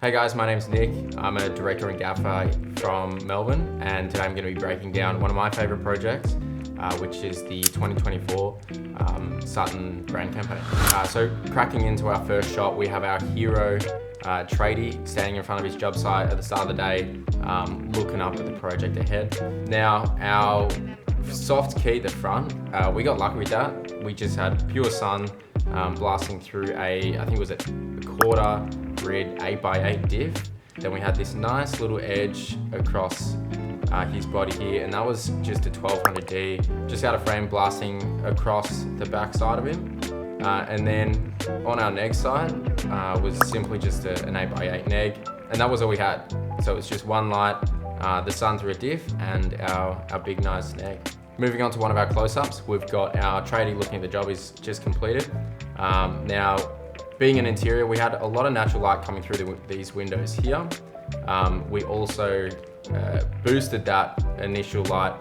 Hey guys, my name's Nick. I'm a director and gaffer from Melbourne, and today I'm going to be breaking down one of my favourite projects, which is the 2024 Sutton brand campaign. So cracking into our first shot, we have our hero tradie standing in front of his job site at the start of the day, looking up at the project ahead. Now, our soft key at the front, we got lucky with that. We just had pure sun blasting through I think it was a quarter grid 8x8 diff. Then we had this nice little edge across his body here, and that was just a 1200D, just out of frame, blasting across the back side of him. And then on our neg side was simply just an 8x8 neg, and that was all we had. So it's just one light, the sun through a diff, and our big nice neg. Moving on to one of our close-ups, we've got our tradie looking at the job is just completed. Now, being an interior, we had a lot of natural light coming through these windows here. We also boosted that initial light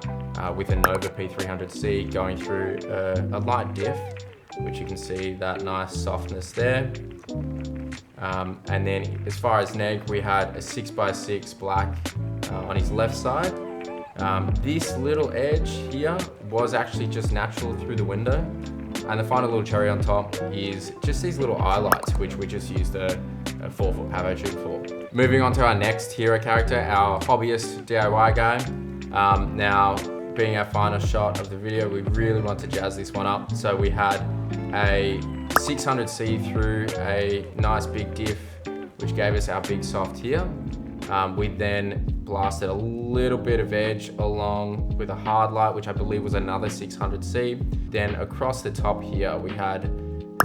with a Nova P300C going through a light diff, which you can see that nice softness there. And then as far as neg, we had a 6x6 black on his left side. This little edge here was actually just natural through the window. And the final little cherry on top is just these little eye lights, which we just used a 4-foot pavo tube for. Moving on to our next hero character, our hobbyist DIY guy. Now, being our final shot of the video, we really want to jazz this one up. So we had a 600C through a nice big diff, which gave us our big soft here. We then blasted a little bit of edge along with a hard light, which I believe was another 600C. Then across the top here, we had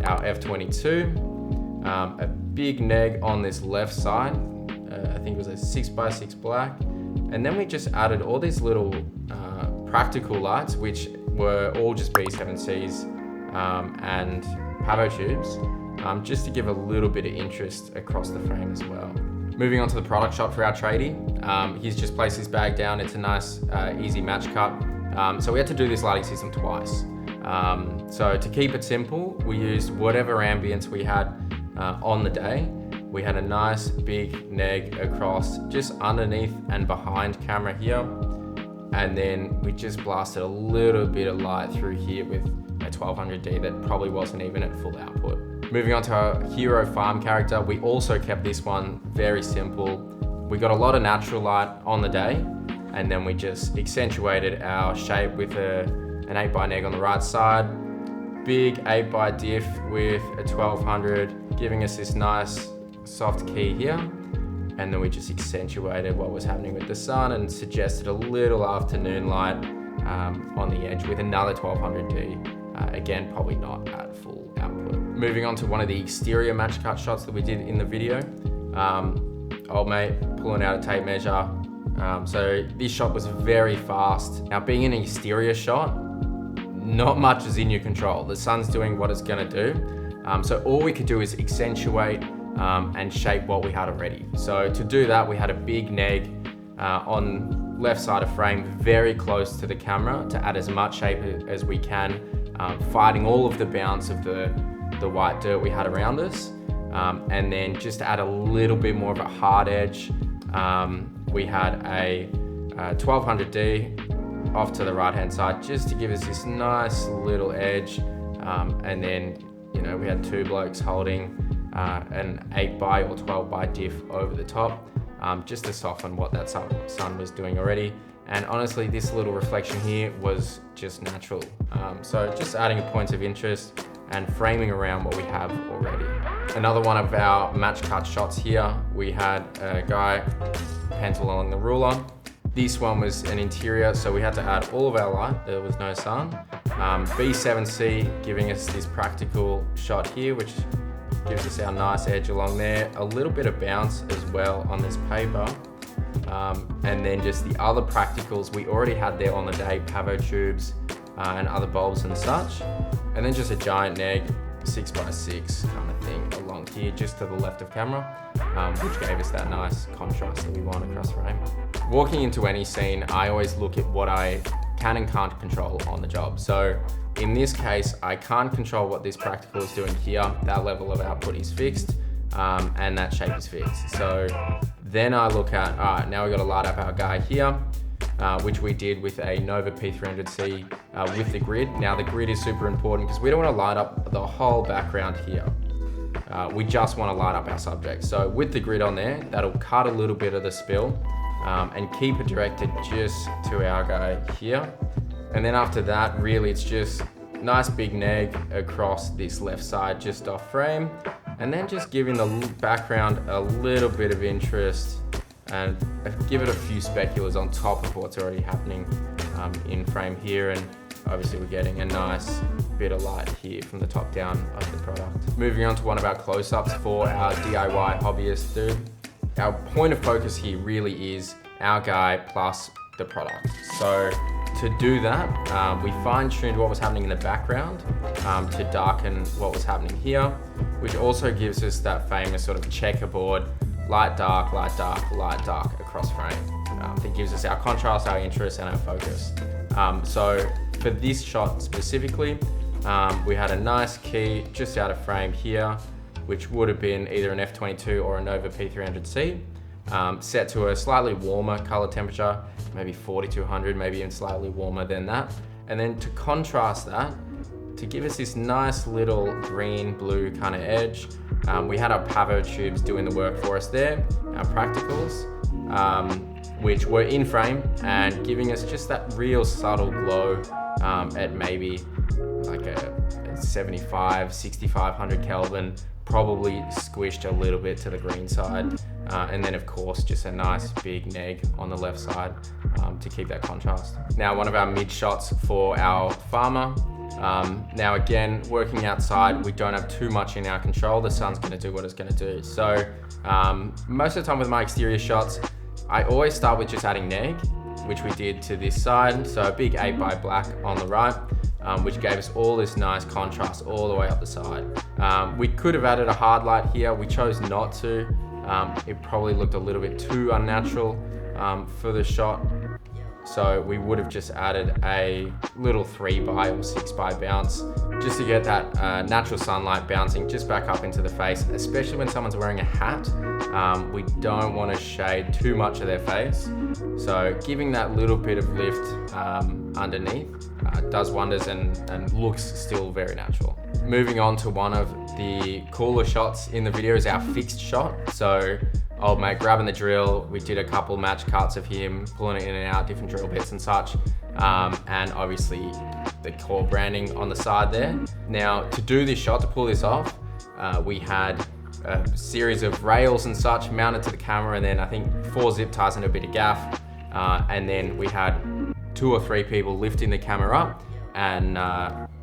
our F22, a big neg on this left side. I think it was a 6x6 black. And then we just added all these little practical lights, which were all just B7Cs and pavo tubes, just to give a little bit of interest across the frame as well. Moving on to the product shot for our tradie. He's just placed his bag down. It's a nice, easy match cut. So we had to do this lighting system twice. So to keep it simple, we used whatever ambience we had on the day. We had a nice big neg across just underneath and behind camera here. And then we just blasted a little bit of light through here with a 1200D that probably wasn't even at full output. Moving on to our hero farm character, we also kept this one very simple. We got a lot of natural light on the day, and then we just accentuated our shape with an 8x neg on the right side, big 8x diff with a 1200, giving us this nice soft key here. And then we just accentuated what was happening with the sun and suggested a little afternoon light on the edge with another 1200D. Again, probably not at full output. Moving on to one of the exterior match cut shots that we did in the video. Old mate pulling out a tape measure. So this shot was very fast. Now, being an exterior shot, not much is in your control. The sun's doing what it's gonna do. So all we could do is accentuate and shape what we had already. So to do that, we had a big neg on left side of frame, very close to the camera to add as much shape as we can, fighting all of the bounce of the white dirt we had around us. And then just to add a little bit more of a hard edge, we had a 1200D off to the right hand side just to give us this nice little edge. And then, we had two blokes holding an 8x or 12x diff over the top, just to soften what that sun was doing already. And honestly, this little reflection here was just natural. So just adding a point of interest and framing around what we have already. Another one of our match cut shots here, we had a guy pencil along the ruler. This one was an interior, so we had to add all of our light. There was no sun. B7C giving us this practical shot here, which gives us our nice edge along there. A little bit of bounce as well on this paper. And then just the other practicals we already had there on the day, pavo tubes and other bulbs and such. And then just a giant neg, 6x6 kind of thing along here, just to the left of camera, which gave us that nice contrast that we want across frame. Walking into any scene, I always look at what I can and can't control on the job. So in this case, I can't control what this practical is doing here. That level of output is fixed. and that shape is fixed. So then I look at, all right, now we got to light up our guy here, which we did with a Nova P300C with the grid. Now the grid is super important because we don't want to light up the whole background here. We just want to light up our subject. So with the grid on there, that'll cut a little bit of the spill and keep it directed just to our guy here. And then after that, really it's just nice big neg across this left side, just off frame. And then just giving the background a little bit of interest and give it a few speculars on top of what's already happening in frame here. And obviously we're getting a nice bit of light here from the top down of the product. Moving on to one of our close-ups for our DIY hobbyist dude. Our point of focus here really is our guy plus the product. So to do that, we fine-tuned what was happening in the background to darken what was happening here, which also gives us that famous sort of checkerboard, light, dark, light, dark, light, dark across frame. That gives us our contrast, our interest, and our focus. So for this shot specifically, we had a nice key just out of frame here, which would have been either an F22 or a Nova P300C, set to a slightly warmer color temperature, maybe 4200, maybe even slightly warmer than that. And then to contrast that, to give us this nice little green blue kind of edge, we had our Pavo tubes doing the work for us there, our practicals, which were in frame and giving us just that real subtle glow at maybe like a 75, 6500 Kelvin, probably squished a little bit to the green side. And then of course, just a nice big neg on the left side to keep that contrast. Now, one of our mid shots for our farmer. Now again, working outside, we don't have too much in our control. The sun's gonna do what it's gonna do. So most of the time with my exterior shots, I always start with just adding neg, which we did to this side. So a big 8x black on the right, which gave us all this nice contrast all the way up the side. We could have added a hard light here. We chose not to. It probably looked a little bit too unnatural for the shot. So we would have just added a little 3x or 6x bounce just to get that natural sunlight bouncing just back up into the face, especially when someone's wearing a hat. We don't want to shade too much of their face. So giving that little bit of lift underneath does wonders and looks still very natural. Moving on to one of the cooler shots in the video is our fixed shot. So old mate grabbing the drill, we did a couple match cuts of him pulling it in and out, different drill bits and such, and obviously the core branding on the side there. Now to do this shot, to pull this off, we had a series of rails and such mounted to the camera, and then I think 4 zip ties and a bit of gaff, and then we had 2 or 3 people lifting the camera up, and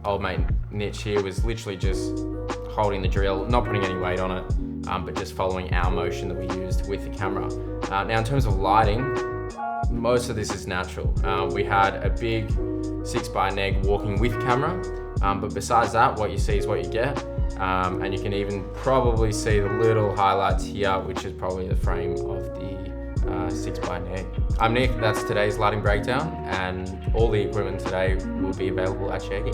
old mate Nitch here was literally just holding the drill, not putting any weight on it, but just following our motion that we used with the camera. Now in terms of lighting, most of this is natural. We had a big 6x neg walking with camera, but besides that, what you see is what you get. And you can even probably see the little highlights here, which is probably the frame of the 6x neg. I'm Nick, that's today's lighting breakdown, and all the equipment today will be available at Sharegear.